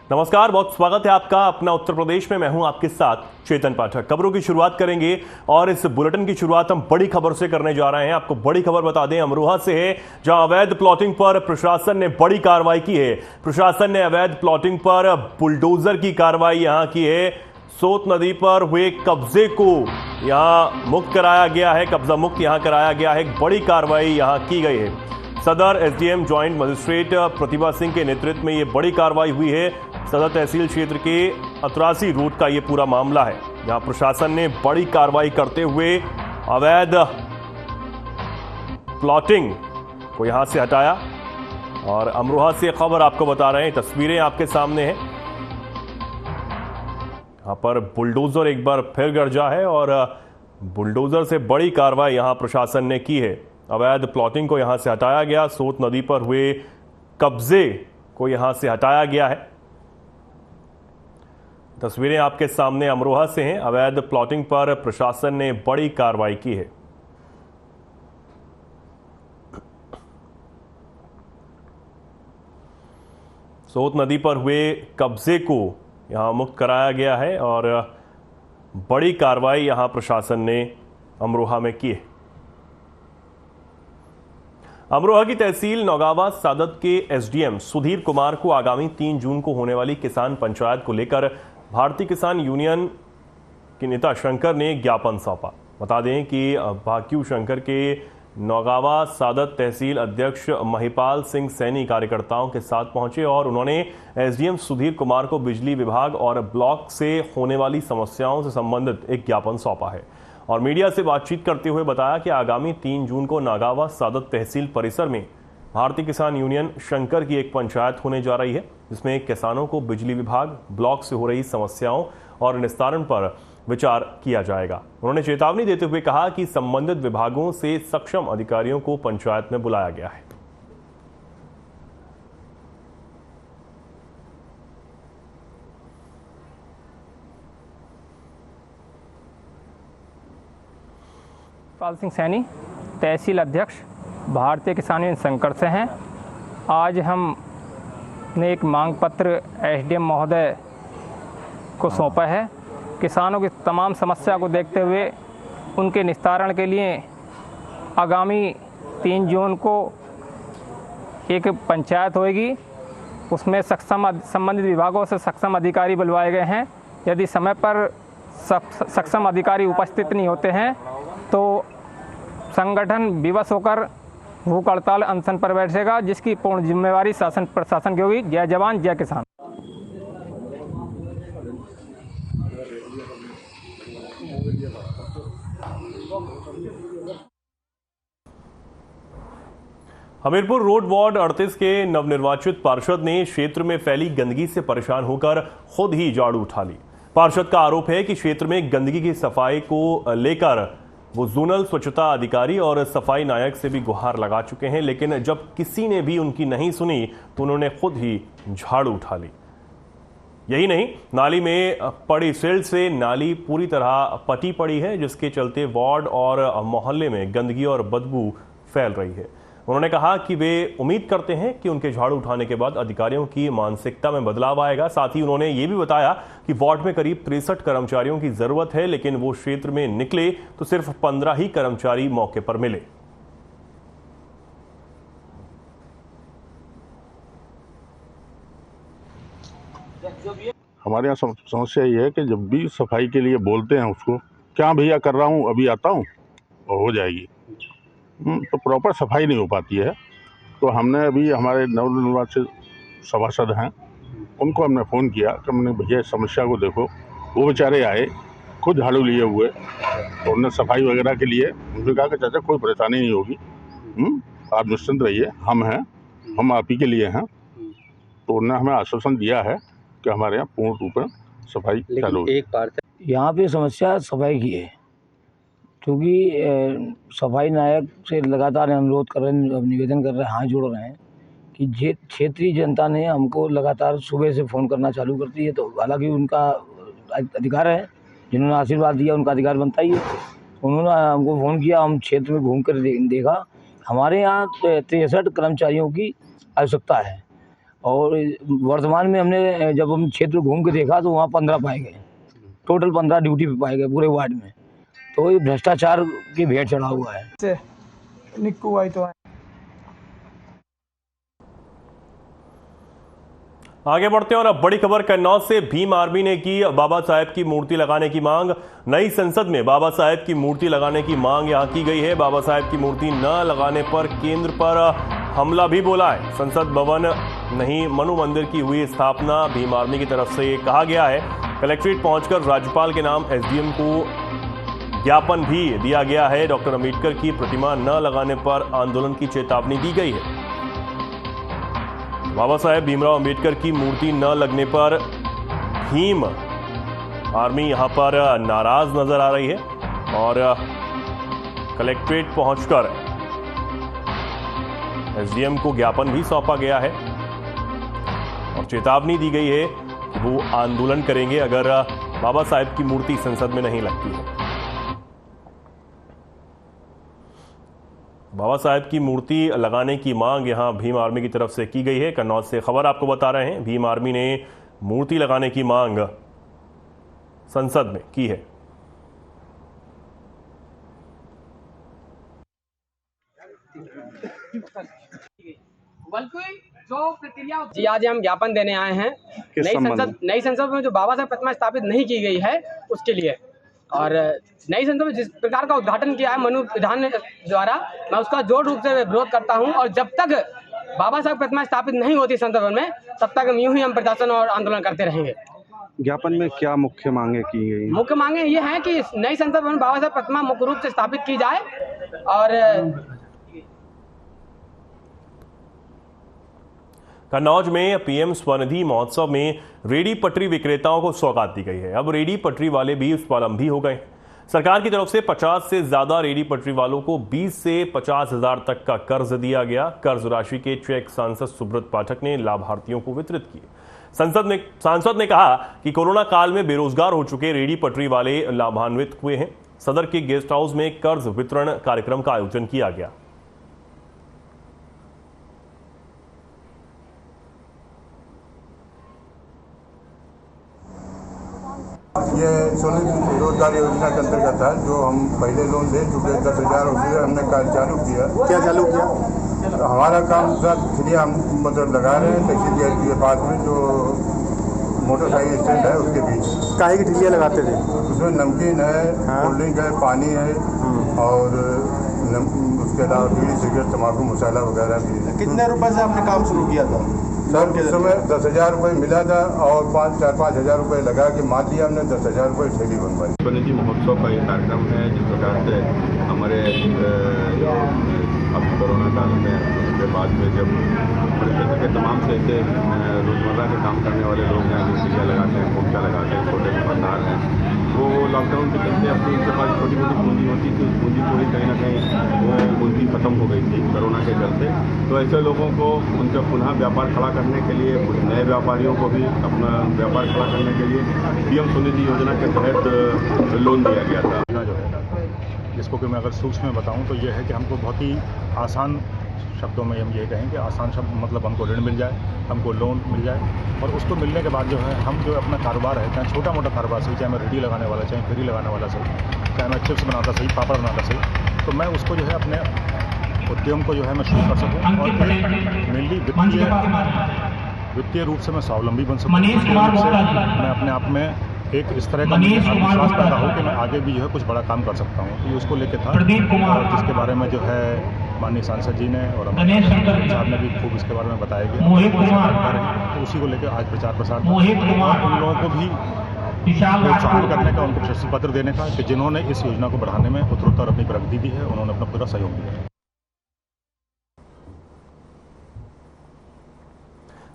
नमस्कार, बहुत स्वागत है आपका अपना उत्तर प्रदेश में। मैं हूं आपके साथ चेतन पाठक। खबरों की शुरुआत करेंगे और इस बुलेटिन की शुरुआत हम बड़ी खबर से करने जा रहे हैं। आपको बड़ी खबर बता दें, अमरोहा से है, जहां अवैध प्लॉटिंग पर प्रशासन ने बड़ी कार्रवाई की है। प्रशासन ने अवैध प्लॉटिंग पर बुलडोजर की कार्रवाई यहां की है। सोत नदी पर हुए कब्जे को यहां मुक्त कराया गया है, कब्जा मुक्त यहां कराया गया है। एक बड़ी कार्रवाई यहां की गई है। सदर SDM joint magistrate Pratibha Singh के नेतृत्व में यह बड़ी कार्रवाई हुई है। सदर तहसील क्षेत्र के अतरासी रोड का यह पूरा मामला है, जहां प्रशासन ने बड़ी कार्रवाई करते हुए अवैध प्लॉटिंग को यहां से हटाया। और अमरोहा से खबर आपको बता रहे हैं, तस्वीरें आपके सामने हैं। यहां पर बुलडोजर एक बार फिर गरजा है और बुलडोजर से बड़ी कार्रवाई यहां प्रशासन ने की है। अवैध प्लॉटिंग को यहां से हटाया गया, सोत नदी पर हुए कब्जे को यहां से हटाया गया है। तस्वीरें आपके सामने अमरोहा से हैं। अवैध प्लॉटिंग पर प्रशासन ने बड़ी कार्रवाई की है। सोत नदी पर हुए कब्जे को यहां मुक्त कराया गया है और बड़ी कार्रवाई यहां प्रशासन ने अमरोहा में की है। अमरोहा की तहसील नौगावा सादत के एसडीएम सुधीर कुमार को आगामी 3 जून को होने वाली किसान पंचायत को लेकर भारतीय किसान यूनियन के नेता शंकर ने ज्ञापन सौंपा। बता दें कि भाक्यू शंकर के नौगावा सादत तहसील अध्यक्ष महिपाल सिंह सैनी कार्यकर्ताओं के साथ पहुंचे और उन्होंने एसडीएम सुधीर कुमार को बिजली विभाग और ब्लॉक से होने वाली समस्याओं से संबंधित एक ज्ञापन सौंपा है। और मीडिया से बातचीत करते हुए बताया कि आगामी 3 जून को नागावा सादत तहसील परिसर में भारतीय किसान यूनियन शंकर की एक पंचायत होने जा रही है, जिसमें किसानों को बिजली विभाग, ब्लॉक से हो रही समस्याओं और निस्तारण पर विचार किया जाएगा। उन्होंने चेतावनी देते हुए कहा कि संबंधित विभागों से सक्षम अधिकारियों को पंचायत में बुलाया गया है। महिपाल सिंह सैनी, तहसील अध्यक्ष, भारतीय किसान यूनियन शंकर से हैं। आज हम ने एक मांग पत्र एसडीएम महोदय को सौंपा है। किसानों की तमाम समस्या को देखते हुए उनके निस्तारण के लिए आगामी 3 जून को एक पंचायत होगी। उसमें संबंधित विभागों से सक्षम अधिकारी बुलवाए गए हैं। यदि समय पर सक्षम अधिकारी उपस्थित नहीं होते हैं तो संगठन विवश होकर भूख हड़ताल अनशन पर बैठेगा, जिसकी पूर्ण जिम्मेवारी शासन प्रशासन की होगी। जय जवान जय किसान। हमीरपुर रोड वार्ड 38 के नवनिर्वाचित पार्षद ने क्षेत्र में फैली गंदगी से परेशान होकर खुद ही झाड़ू उठा ली। पार्षद का आरोप है कि क्षेत्र में गंदगी की सफाई को लेकर वो जोनल स्वच्छता अधिकारी और सफाई नायक से भी गुहार लगा चुके हैं, लेकिन जब किसी ने भी उनकी नहीं सुनी तो उन्होंने खुद ही झाड़ू उठा ली। यही नहीं, नाली में पड़ी सिल्ट से नाली पूरी तरह पटी पड़ी है, जिसके चलते वार्ड और मोहल्ले में गंदगी और बदबू फैल रही है। उन्होंने कहा कि वे उम्मीद करते हैं कि उनके झाड़ू उठाने के बाद अधिकारियों की मानसिकता में बदलाव आएगा। साथ ही उन्होंने ये भी बताया कि वार्ड में करीब 63 कर्मचारियों की जरूरत है, लेकिन वो क्षेत्र में निकले तो सिर्फ 15 ही कर्मचारी मौके पर मिले। हमारे यहाँ समस्या ये है कि जब भी सफाई के लिए बोलते हैं उसको, क्या भैया कर रहा हूँ, अभी आता हूँ और हो जाएगी, तो प्रॉपर सफाई नहीं हो पाती है। तो हमने अभी हमारे नवनिर्वाचित सभासद हैं, उनको हमने फ़ोन किया कि हमने भैया इस समस्या को देखो। वो बेचारे आए, खुद झाड़ू लिए हुए, तो उन्होंने सफाई वगैरह के लिए उन्होंने कहा कि चाचा कोई परेशानी नहीं होगी, आप निश्चिंत रहिए, हम हैं, हम आप ही के लिए हैं। तो उन्होंने हमें आश्वासन दिया है कि हमारे यहाँ पूर्ण रूप में सफाई चालू होगी। यहाँ पे समस्या सफाई की है, क्योंकि सफाई नायक से लगातार अनुरोध कर रहे हैं, निवेदन कर रहे हैं, हाथ जोड़ रहे हैं कि क्षेत्रीय जनता ने हमको लगातार सुबह से फ़ोन करना चालू कर दी है। तो हालांकि उनका अधिकार है, जिन्होंने आशीर्वाद दिया उनका अधिकार बनता ही है। उन्होंने हमको फ़ोन किया, हम क्षेत्र में घूम कर देखा, हमारे यहाँ 63 कर्मचारियों की आवश्यकता है और वर्तमान में हमने जब हम क्षेत्र घूम के देखा तो वहाँ 15 पाए गए, टोटल 15 ड्यूटी पे पाए गए पूरे वार्ड में। तो ये भ्रष्टाचार की भेंट चढ़ा हुआ है। निक्कू आई तो आगे बढ़ते हैं और अब बड़ी खबर कन्नौज से। भीम आर्मी ने की बाबा साहेब की मूर्ति लगाने की मांग। नई संसद में बाबा साहेब की मूर्ति लगाने की मांग यहां की गई है। बाबा साहेब की मूर्ति न लगाने पर केंद्र पर हमला भी बोला है। संसद भवन नहीं मनु मंदिर की हुई स्थापना भीम आर्मी की तरफ से कहा गया है। कलेक्ट्रेट पहुंचकर राज्यपाल के नाम एसडीएम को ज्ञापन भी दिया गया है। डॉक्टर अंबेडकर की प्रतिमा न लगाने पर आंदोलन की चेतावनी दी गई है। बाबा साहेब भीमराव अंबेडकर की मूर्ति न लगने पर भीम आर्मी यहां पर नाराज नजर आ रही है और कलेक्ट्रेट पहुंचकर एसडीएम को ज्ञापन भी सौंपा गया है और चेतावनी दी गई है कि वो आंदोलन करेंगे अगर बाबा साहेब की मूर्ति संसद में नहीं लगती है। बाबा साहेब की मूर्ति लगाने की मांग यहां भीम आर्मी की तरफ से की गई है। कन्नौज से खबर आपको बता रहे हैं। भीम आर्मी ने मूर्ति लगाने की मांग संसद में की है। जो प्रक्रिया जी आज हम ज्ञापन देने आए हैं नई संसद में जो बाबा साहेब प्रतिमा स्थापित नहीं की गई है उसके लिए, और नई संसद में जिस प्रकार का उद्घाटन किया है मनु विधान द्वारा, मैं उसका जोर रूप से विरोध करता हूं। और जब तक बाबा साहेब प्रतिमा स्थापित नहीं होती संसद भवन में तब तक यूं ही हम प्रशासन और आंदोलन करते रहेंगे। ज्ञापन में क्या मुख्य मांगे की गई? मुख्य मांगे ये हैं कि नई संसद भवन बाबा साहेब प्रतिमा मुख्य रूप से स्थापित की जाए और कन्नौज में पीएम स्वनिधि महोत्सव में रेडी पटरी विक्रेताओं को सौगात दी गई है। अब रेडी पटरी वाले भी स्वावलंबी हो गए। सरकार की तरफ से 50 से ज्यादा रेडी पटरी वालों को 20 से 50 हजार तक का कर्ज दिया गया। कर्ज राशि के चेक सांसद सुब्रत पाठक ने लाभार्थियों को वितरित किए। सांसद ने कहा कि कोरोना काल में बेरोजगार हो चुके रेडी पटरी वाले लाभान्वित हुए हैं। सदर के गेस्ट हाउस में कर्ज वितरण कार्यक्रम का आयोजन किया गया। ये स्वरोजगार योजना के अंतर्गत है जो हम पहले लोन दे चुके 10,000 उससे हमने कार्य चालू किया। क्या चालू किया? हमारा काम सर इसलिए हम मतलब लगा रहे हैं तहसील गेट के पास में जो मोटरसाइकिल स्टैंड है उसके बीच। काहे की ठिल्लियाँ लगाते थे? उसमें नमकीन है, कोल्ड ड्रिंक है, पानी है और उसके अलावा बीड़ी सिगरेट तम्बाकू मसाला वगैरह भी। कितने रुपए से आपने काम शुरू किया था? सर उस समय 10,000 रुपये मिला था और 4-5 हज़ार रुपये लगा के मार दिया हमने। 10,000 रुपये ठेली बनवाई। स्वनिधि महोत्सव का ये कार्यक्रम है जिस प्रकार से हमारे अब कोरोना काल में उसके बाद में जब क्षेत्र के तमाम से ऐसे रोजमर्रा के काम करने वाले लोग हैं जो चिड़िया लगाते हैं, पोंचा लगाते हैं, छोटे दुकानदार हैं, वो लॉकडाउन के चलते अपनी उनके पास छोटी मोटी पूंजी होती थी, उस पूंजी पूरी कहीं ना कहीं वो पूंजी खत्म हो गई थी कोरोना के चलते। तो ऐसे लोगों को उनका पुनः व्यापार खड़ा करने के लिए, कुछ नए व्यापारियों को भी अपना व्यापार खड़ा करने के लिए पीएम स्वनिधि योजना के तहत लोन दिया गया था। जिसको कि मैं अगर सूक्ष्म में बताऊं तो ये है कि हमको बहुत ही आसान शब्दों में हम ये कहें कि आसान शब्द मतलब हमको ऋण मिल जाए, हमको लोन मिल जाए और उसको मिलने के बाद जो है हम जो अपना कारोबार है, चाहे छोटा मोटा कारोबार सही, चाहे मैं रेडी लगाने वाला, चाहे फेरी लगाने वाला सही, चाहे मैं चिप्स बनाता सही, पापड़ बनाता सही, तो मैं उसको जो है अपने उद्यम को जो है मैं शुरू कर सकूँ और मेनली वित्तीय रूप से मैं स्वावलंबी बन सकूँ। मैं अपने आप में एक इस तरह का विश्वास पैदा हो कि मैं आगे भी जो है कुछ बड़ा काम कर सकता हूँ। तो ये उसको लेके था और जिसके बारे में जो है माननीय सांसद जी ने और साहब ने भी खूब इसके बारे में बताया गया। तो उसी को लेकर आज प्रचार प्रसार उन लोगों को भी प्रोत्साहन करने का, उनको प्रशस्ति पत्र देने का कि जिन्होंने इस योजना को बढ़ाने में उत्तरोत्तर अपनी प्रगति दी है, उन्होंने अपना पूरा सहयोग दिया है।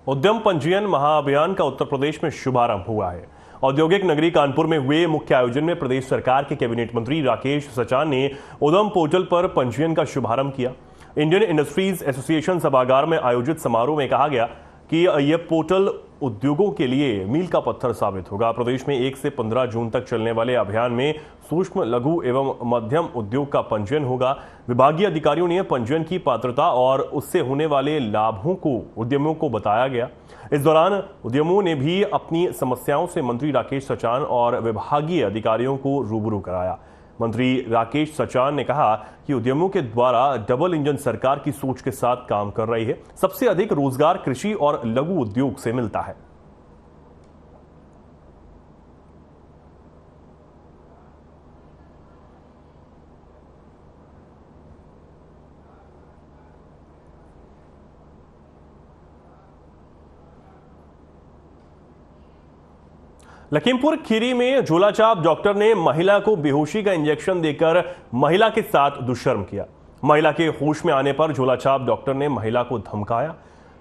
उद्यम पंजीयन महाअभियान का उत्तर प्रदेश में शुभारंभ हुआ है। औद्योगिक नगरी कानपुर में हुए मुख्य आयोजन में प्रदेश सरकार के कैबिनेट मंत्री राकेश सचान ने उद्यम पोर्टल पर पंजीयन का शुभारंभ किया। इंडियन इंडस्ट्रीज एसोसिएशन सभागार में आयोजित समारोह में कहा गया कि यह पोर्टल उद्योगों के लिए मील का पत्थर साबित होगा। प्रदेश में 1 से 15 जून तक चलने वाले अभियान में सूक्ष्म, लघु एवं मध्यम उद्योग का पंजीयन होगा। विभागीय अधिकारियों ने पंजीयन की पात्रता और उससे होने वाले लाभों को उद्यमियों को बताया गया। इस दौरान उद्यमियों ने भी अपनी समस्याओं से मंत्री राकेश सचान और विभागीय अधिकारियों को रूबरू कराया। मंत्री राकेश सचान ने कहा कि उद्यमियों के द्वारा डबल इंजन सरकार की सोच के साथ काम कर रही है। सबसे अधिक रोजगार कृषि और लघु उद्योग से मिलता है। लखीमपुर खीरी में झोलाछाप डॉक्टर ने महिला को बेहोशी का इंजेक्शन देकर महिला के साथ दुष्कर्म किया। महिला के होश में आने पर झोलाछाप डॉक्टर ने महिला को धमकाया।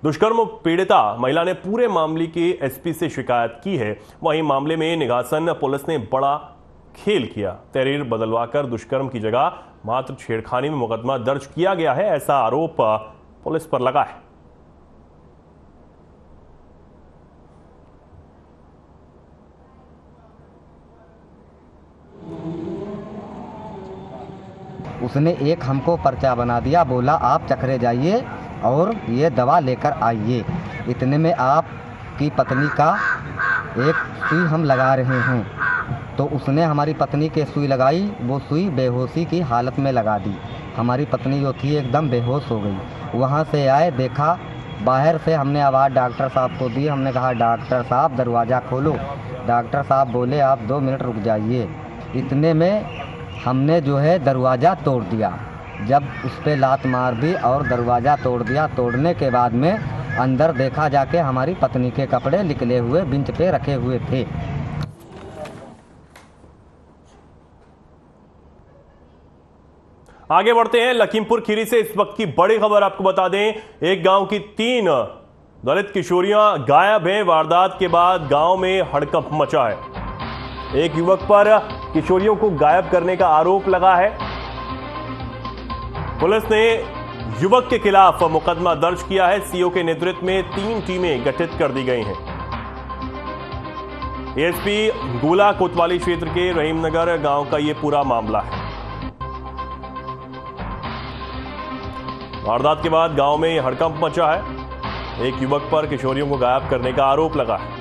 दुष्कर्म पीड़िता महिला ने पूरे मामले के एसपी से शिकायत की है। वहीं मामले में निगासन पुलिस ने बड़ा खेल किया। तहरीर बदलवाकर दुष्कर्म की जगह मात्र छेड़खानी में मुकदमा दर्ज किया गया है, ऐसा आरोप पुलिस पर लगा है। उसने एक हमको पर्चा बना दिया, बोला आप चक्रे जाइए और ये दवा लेकर आइए। इतने में आपकी पत्नी का एक सुई हम लगा रहे हैं। तो उसने हमारी पत्नी के सुई लगाई, वो सुई बेहोशी की हालत में लगा दी। हमारी पत्नी जो थी एकदम बेहोश हो गई। वहाँ से आए, देखा बाहर से, हमने आवाज़ डॉक्टर साहब को दी। हमने कहा डॉक्टर साहब दरवाज़ा खोलो। डॉक्टर साहब बोले आप 2 मिनट रुक जाइए। इतने में हमने जो है दरवाज़ा तोड़ दिया। जब उस पर लात मार दी और दरवाज़ा तोड़ दिया, तोड़ने के बाद में अंदर देखा जाके हमारी पत्नी के कपड़े निकले हुए बेंच पे रखे हुए थे। आगे बढ़ते हैं लखीमपुर खीरी से। इस वक्त की बड़ी खबर आपको बता दें, एक गांव की 3 दलित किशोरियां गायब हैं। वारदात के बाद गांव में हड़कंप मचा है। एक युवक पर किशोरियों को गायब करने का आरोप लगा है। पुलिस ने युवक के खिलाफ मुकदमा दर्ज किया है। सीओ के नेतृत्व में 3 टीमें गठित कर दी गई हैं। एएसपी गोला कोतवाली क्षेत्र के रहीमनगर गांव का यह पूरा मामला है। वारदात के बाद गांव में हड़कंप मचा है। एक युवक पर किशोरियों को गायब करने का आरोप लगा है।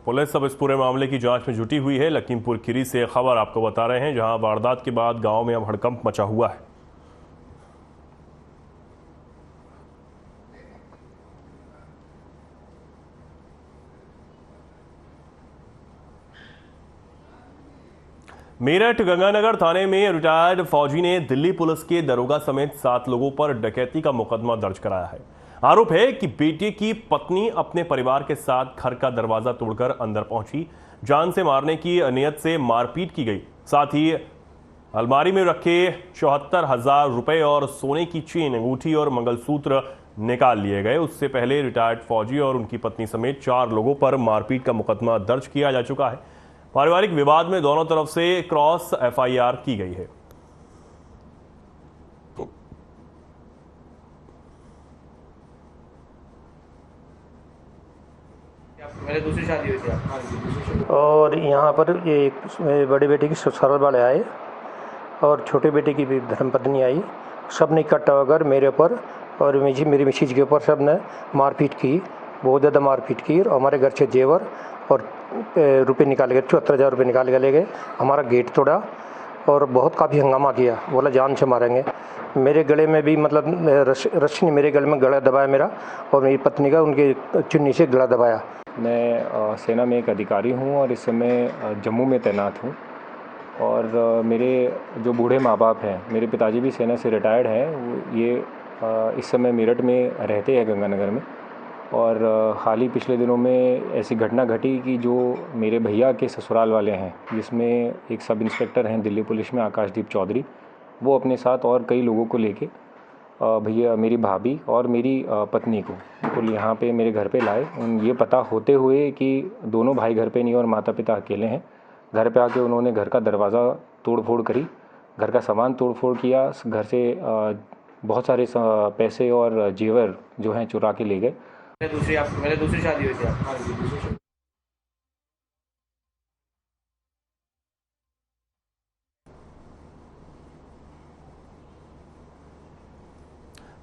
पुलिस अब इस पूरे मामले की जांच में जुटी हुई है। लखीमपुर खीरी से खबर आपको बता रहे हैं, जहां वारदात के बाद गांव में अब हड़कंप मचा हुआ है। मेरठ गंगानगर थाने में रिटायर्ड फौजी ने दिल्ली पुलिस के दरोगा समेत 7 लोगों पर डकैती का मुकदमा दर्ज कराया है। आरोप है कि बेटे की पत्नी अपने परिवार के साथ घर का दरवाजा तोड़कर अंदर पहुंची। जान से मारने की नियत से मारपीट की गई। साथ ही अलमारी में रखे 74,000 रुपए और सोने की चेन, अंगूठी और मंगलसूत्र निकाल लिए गए। उससे पहले रिटायर्ड फौजी और उनकी पत्नी समेत 4 लोगों पर मारपीट का मुकदमा दर्ज किया जा चुका है। पारिवारिक विवाद में दोनों तरफ से क्रॉस एफआईआर की गई है। मेरे दूसरी शादी हुई थी और यहाँ पर ये बड़े बेटे की ससुराल वाले आए और छोटे बेटे की भी धर्मपत्नी आई। सब ने इकट्ठा होकर मेरे ऊपर और मेरी मिसेज के ऊपर सब ने मारपीट की, बहुत ज़्यादा मारपीट की। और हमारे घर से जेवर और रुपए निकाल गए, 74,000 रुपये निकाल के ले गए। हमारा गेट तोड़ा और बहुत काफ़ी हंगामा किया, बोला जान से मारेंगे। मेरे गले में भी मतलब रस्सी ने मेरे गले में गला दबाया मेरा, और मेरी पत्नी का उनके चुन्नी से गला दबाया। मैं सेना में एक अधिकारी हूं और इस समय जम्मू में तैनात हूं। और मेरे जो बूढ़े माँ बाप हैं, मेरे पिताजी भी सेना से रिटायर्ड हैं, ये इस समय मेरठ में रहते हैं गंगानगर में। और हाल ही पिछले दिनों में ऐसी घटना घटी कि जो मेरे भैया के ससुराल वाले हैं, जिसमें एक सब इंस्पेक्टर हैं दिल्ली पुलिस में आकाशदीप चौधरी, वो अपने साथ और कई लोगों को लेके भैया मेरी भाभी और मेरी पत्नी को बिल्कुल यहाँ पे मेरे घर पे लाए। ये पता होते हुए कि दोनों भाई घर पे नहीं और माता पिता अकेले हैं, घर पे आके उन्होंने घर का दरवाज़ा तोड़-फोड़ करी, घर का सामान तोड़-फोड़ किया, घर से बहुत सारे पैसे और जेवर जो हैं चुरा के ले गए। मेरे दूसरी शादी हुई थी आप?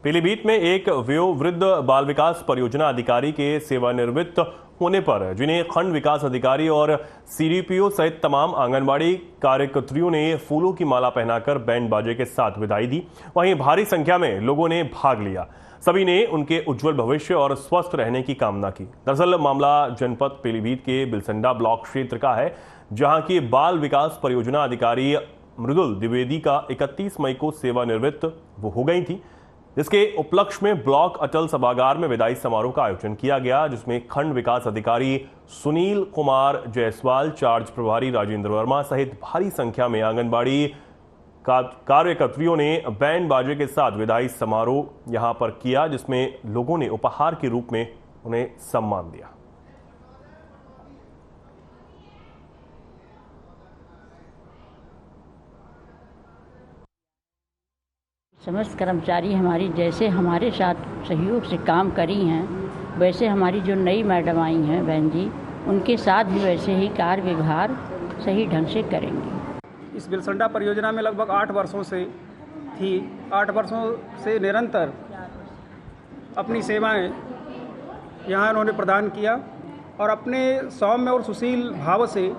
पीलीभीत में एक वयोवृद्ध बाल विकास परियोजना अधिकारी के सेवानिवृत्त होने पर जिन्हें खंड विकास अधिकारी और सीडीपीओ सहित तमाम आंगनबाड़ी कार्यकर्त्रियों ने फूलों की माला पहनाकर बैंड बाजे के साथ विदाई दी, वहीं भारी संख्या में लोगों ने भाग लिया। सभी ने उनके उज्जवल भविष्य और स्वस्थ रहने की कामना की। दरअसल मामला जनपद पीलीभीत के बिलसंडा ब्लॉक क्षेत्र का है, जहां की बाल विकास परियोजना अधिकारी मृदुल द्विवेदी का 31 मई को सेवानिवृत्त वो हो गई थी, जिसके उपलक्ष्य में ब्लॉक अटल सभागार में विदाई समारोह का आयोजन किया गया, जिसमें खंड विकास अधिकारी सुनील कुमार जायसवाल, चार्ज प्रभारी राजेंद्र वर्मा सहित भारी संख्या में आंगनबाड़ी कार्यकर्त्रियों ने बैंड बाजे के साथ विदाई समारोह यहां पर किया, जिसमें लोगों ने उपहार के रूप में उन्हें सम्मान दिया। समस्त कर्मचारी हमारी जैसे हमारे साथ सहयोग से काम करी हैं, वैसे हमारी जो नई मैडम आई हैं बहन जी, उनके साथ भी वैसे ही कार्य व्यवहार सही ढंग से करेंगे। इस बिलसंडा परियोजना में लगभग 8 वर्षों से थी। 8 वर्षों से निरंतर अपनी सेवाएं यहाँ उन्होंने प्रदान किया और अपने सौम्य और सुशील भाव से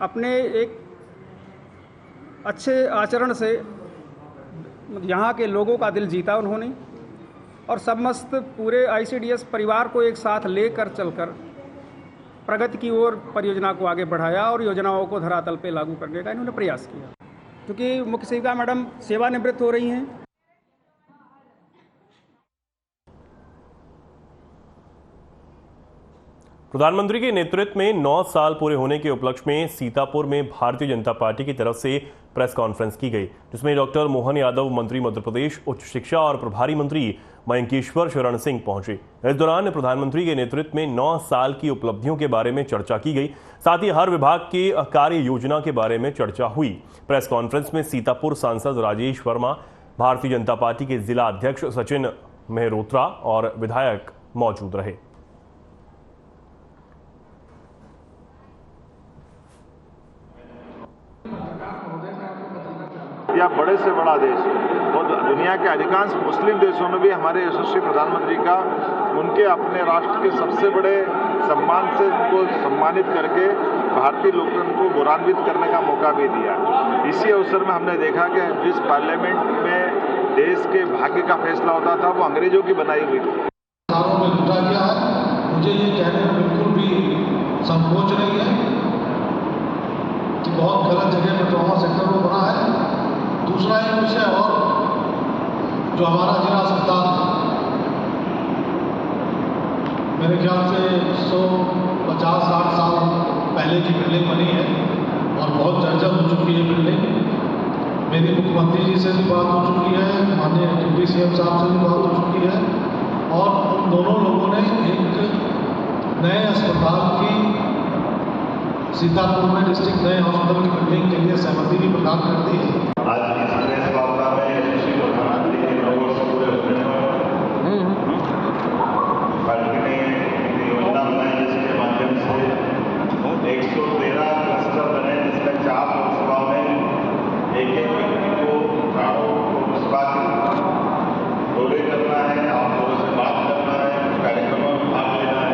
अपने एक अच्छे आचरण से यहाँ के लोगों का दिल जीता उन्होंने और समस्त पूरे ICDS परिवार को एक साथ लेकर चलकर प्रगति की ओर परियोजना को आगे बढ़ाया और योजनाओं को धरातल पे लागू करने का इन्होंने प्रयास किया। क्योंकि मुख्य सेविका मैडम सेवानिवृत्त हो रही हैं। प्रधानमंत्री के नेतृत्व में 9 साल पूरे होने के उपलक्ष्य में सीतापुर में भारतीय जनता पार्टी की तरफ से प्रेस कॉन्फ्रेंस की गई, जिसमें डॉक्टर मोहन यादव, मंत्री मध्य प्रदेश उच्च शिक्षा और प्रभारी मंत्री मयंकेश्वर शरण सिंह पहुंचे। इस दौरान प्रधानमंत्री के नेतृत्व में 9 साल की उपलब्धियों के बारे में चर्चा की गई, साथ ही हर विभाग की कार्य योजना के बारे में चर्चा हुई। प्रेस कॉन्फ्रेंस में सीतापुर सांसद राजेश वर्मा, भारतीय जनता पार्टी के जिला अध्यक्ष सचिन मेहरोत्रा और विधायक मौजूद रहे। या बड़े से बड़ा देश और दुनिया के अधिकांश मुस्लिम देशों में भी हमारे यशस्वी प्रधानमंत्री का उनके अपने राष्ट्र के सबसे बड़े सम्मान से उनको सम्मानित करके भारतीय लोकतंत्र को गौरवान्वित करने का मौका भी दिया। इसी अवसर में हमने देखा कि जिस पार्लियामेंट में देश के भाग्य का फैसला होता था वो अंग्रेजों की बनाई हुई थी। मुझे ये कहने में बिल्कुल भी संकोच नहीं है कि बहुत गलत जगह पर ट्रॉमा सेंटर वो बना है। दूसरा एक विषय और जो हमारा जिला अस्पताल मेरे ख्याल से 150-60 साल पहले की बिल्डिंग बनी है और बहुत जर्जर हो चुकी है बिल्डिंग। मेरी मुख्यमंत्री जी से भी बात हो चुकी है, माननीय डिप्टी CM साहब से भी बात हो चुकी है और उन दोनों लोगों ने एक नए अस्पताल की सीतापुर में डिस्ट्रिक्ट नए हॉस्पिटल की बिल्डिंग के लिए सहमति भी प्रदान कर दी है। आज इस प्रेस वार्ता में यशस्वी प्रधानमंत्री के लोगों से पूरे होने पर पार्टी ने योजना बनाई जिसके माध्यम से 113 क्लस्टर बने, जिसमें 4 लोकसभा में एक व्यक्ति को चारों लोकसभा दौरे करना है, आप लोगों से बात करना है, कुछ कार्यक्रमों में भाग लेना है।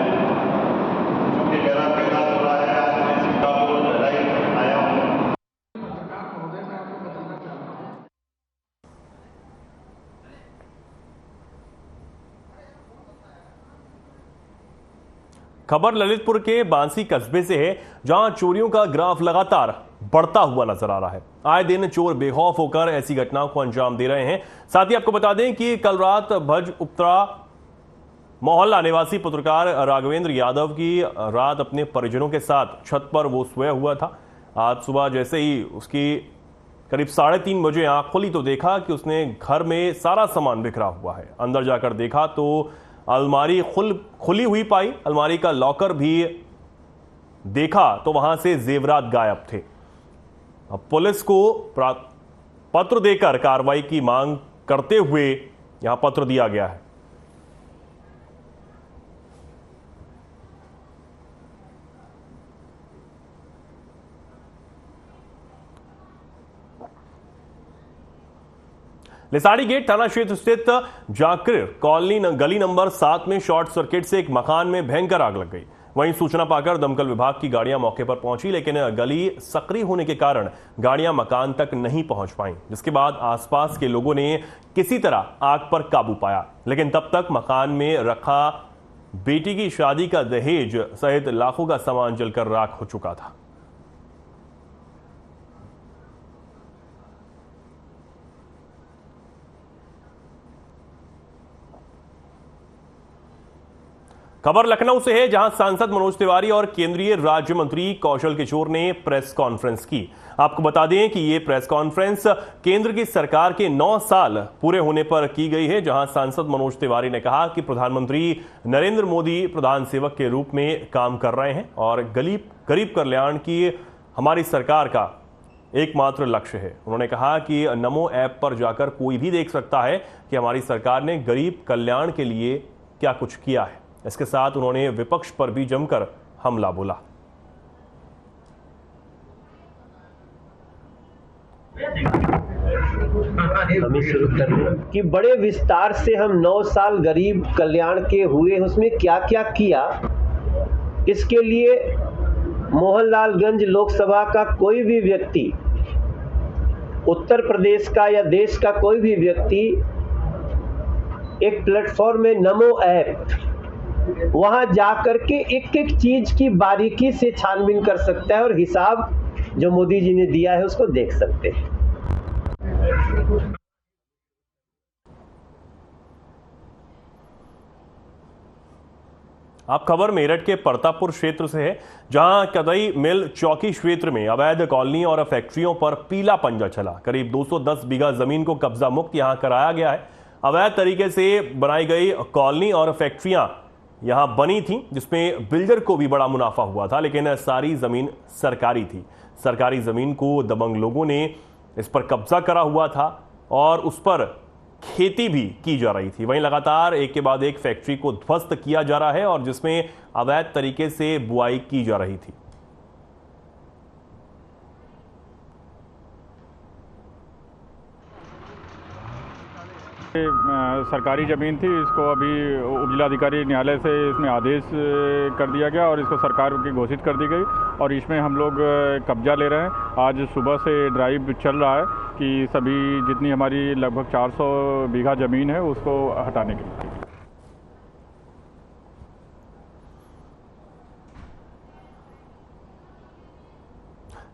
क्योंकि मेरा पहला दौरा है, आज मैं सीतापुर लड़ाई आया हूँ। खबर ललितपुर के बांसी कस्बे से है, जहां चोरियों का ग्राफ लगातार बढ़ता हुआ नजर आ रहा है। आए दिन चोर बेखौफ होकर ऐसी घटनाओं को अंजाम दे रहे हैं। साथ ही आपको बता दें कि कल रात भज उपतरा मोहल्ला निवासी पत्रकार राघवेंद्र यादव की रात अपने परिजनों के साथ छत पर वो सोया हुआ था। आज सुबह जैसे ही उसकी करीब 3:30 बजे आंख खोली तो देखा कि उसने घर में सारा सामान बिखरा हुआ है। अंदर जाकर देखा तो अलमारी खुली हुई पाई। अलमारी का लॉकर भी देखा तो वहां से जेवरात गायब थे। अब पुलिस को पत्र देकर कार्रवाई की मांग करते हुए यहां पत्र दिया गया है। लिसाड़ी गेट थाना क्षेत्र स्थित जाकिर कॉलोनी गली नंबर 7 में शॉर्ट सर्किट से एक मकान में भयंकर आग लग गई। वहीं सूचना पाकर दमकल विभाग की गाड़ियां मौके पर पहुंची, लेकिन गली सक्रिय होने के कारण गाड़ियां मकान तक नहीं पहुंच पाईं। जिसके बाद आसपास के लोगों ने किसी तरह आग पर काबू पाया, लेकिन तब तक मकान में रखा बेटी की शादी का दहेज सहित लाखों का सामान जलकर राख हो चुका था। खबर लखनऊ से है, जहां सांसद मनोज तिवारी और केंद्रीय राज्य मंत्री कौशल किशोर ने प्रेस कॉन्फ्रेंस की। आपको बता दें कि ये प्रेस कॉन्फ्रेंस केंद्र की सरकार के 9 साल पूरे होने पर की गई है, जहां सांसद मनोज तिवारी ने कहा कि प्रधानमंत्री नरेंद्र मोदी प्रधान सेवक के रूप में काम कर रहे हैं और गरीब कल्याण की हमारी सरकार का एकमात्र लक्ष्य है। उन्होंने कहा कि नमो ऐप पर जाकर कोई भी देख सकता है कि हमारी सरकार ने गरीब कल्याण के लिए क्या कुछ किया है। इसके साथ उन्होंने विपक्ष पर भी जमकर हमला बोला। कि बड़े विस्तार से हम 9 साल गरीब कल्याण के हुए, उसमें क्या क्या किया, इसके लिए मोहनलालगंज लोकसभा का कोई भी व्यक्ति, उत्तर प्रदेश का या देश का कोई भी व्यक्ति एक प्लेटफॉर्म में नमो ऐप, वहां जाकर के एक एक चीज की बारीकी से छानबीन कर सकता है और हिसाब जो मोदी जी ने दिया है उसको देख सकते हैं। आप खबर मेरठ के परतापुर क्षेत्र से है, जहां कदई मिल चौकी क्षेत्र में अवैध कॉलोनी और फैक्ट्रियों पर पीला पंजा चला। करीब 210 बीघा जमीन को कब्जा मुक्त यहां कराया गया है। अवैध तरीके से बनाई गई कॉलोनी और फैक्ट्रियां यहां बनी थी, जिसमें बिल्डर को भी बड़ा मुनाफा हुआ था, लेकिन सारी जमीन सरकारी थी। सरकारी जमीन को दबंग लोगों ने इस पर कब्जा करा हुआ था और उस पर खेती भी की जा रही थी। वहीं लगातार एक के बाद एक फैक्ट्री को ध्वस्त किया जा रहा है और जिसमें अवैध तरीके से बुआई की जा रही थी। सरकारी ज़मीन थी, इसको अभी उपजिलाधिकारी न्यायालय से इसमें आदेश कर दिया गया और इसको सरकार की घोषित कर दी गई और इसमें हम लोग कब्जा ले रहे हैं। आज सुबह से ड्राइव चल रहा है कि सभी जितनी हमारी लगभग 400 बीघा ज़मीन है उसको हटाने के लिए।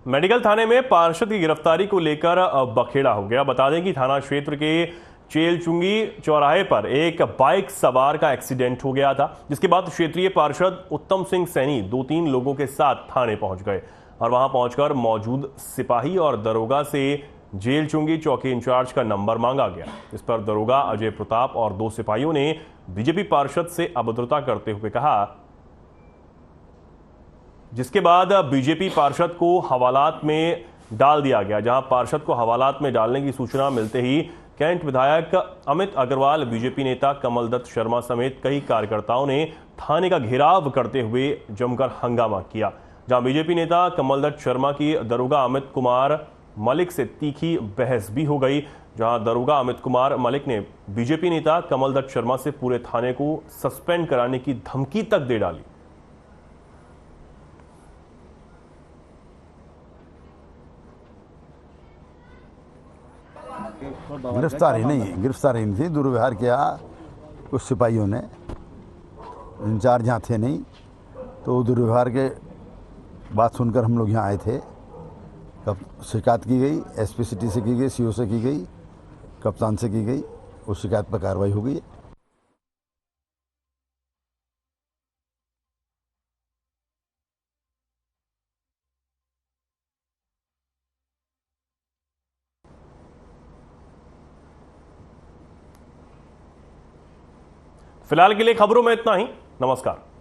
मेडिकल थाने में पार्षद की गिरफ्तारी को लेकर बखेड़ा हो गया। बता दें कि थाना क्षेत्र के चेलचुंगी चौराहे पर एक बाइक सवार का एक्सीडेंट हो गया था, जिसके बाद क्षेत्रीय पार्षद उत्तम सिंह सैनी 2-3 लोगों के साथ थाने पहुंच गए और वहां पहुंचकर मौजूद सिपाही और दरोगा से जेलचुंगी चौकी इंचार्ज का नंबर मांगा गया। इस पर दरोगा अजय प्रताप और 2 सिपाहियों ने बीजेपी पार्षद से अभद्रता करते हुए कहा, जिसके बाद बीजेपी पार्षद को हवालात में डाल दिया गया। जहां पार्षद को हवालात में डालने की सूचना मिलते ही कैंट विधायक अमित अग्रवाल, बीजेपी नेता कमल दत्त शर्मा समेत कई कार्यकर्ताओं ने थाने का घेराव करते हुए जमकर हंगामा किया। जहां बीजेपी नेता कमल दत्त शर्मा की दरोगा अमित कुमार मलिक से तीखी बहस भी हो गई। जहां दरोगा अमित कुमार मलिक ने बीजेपी नेता कमल दत्त शर्मा से पूरे थाने को सस्पेंड कराने की धमकी तक दे डाली। गिरफ्तारी नहीं थी, दुर्व्यवहार किया कुछ सिपाहियों ने, इंचार्ज यहाँ थे नहीं, तो दुर्व्यवहार के बात सुनकर हम लोग यहाँ आए थे। कब शिकायत की गई, एसपी सिटी से की गई, सीओ से की गई, कप्तान से की गई, उस शिकायत पर कार्रवाई हो गई। फिलहाल के लिए खबरों में इतना ही। नमस्कार।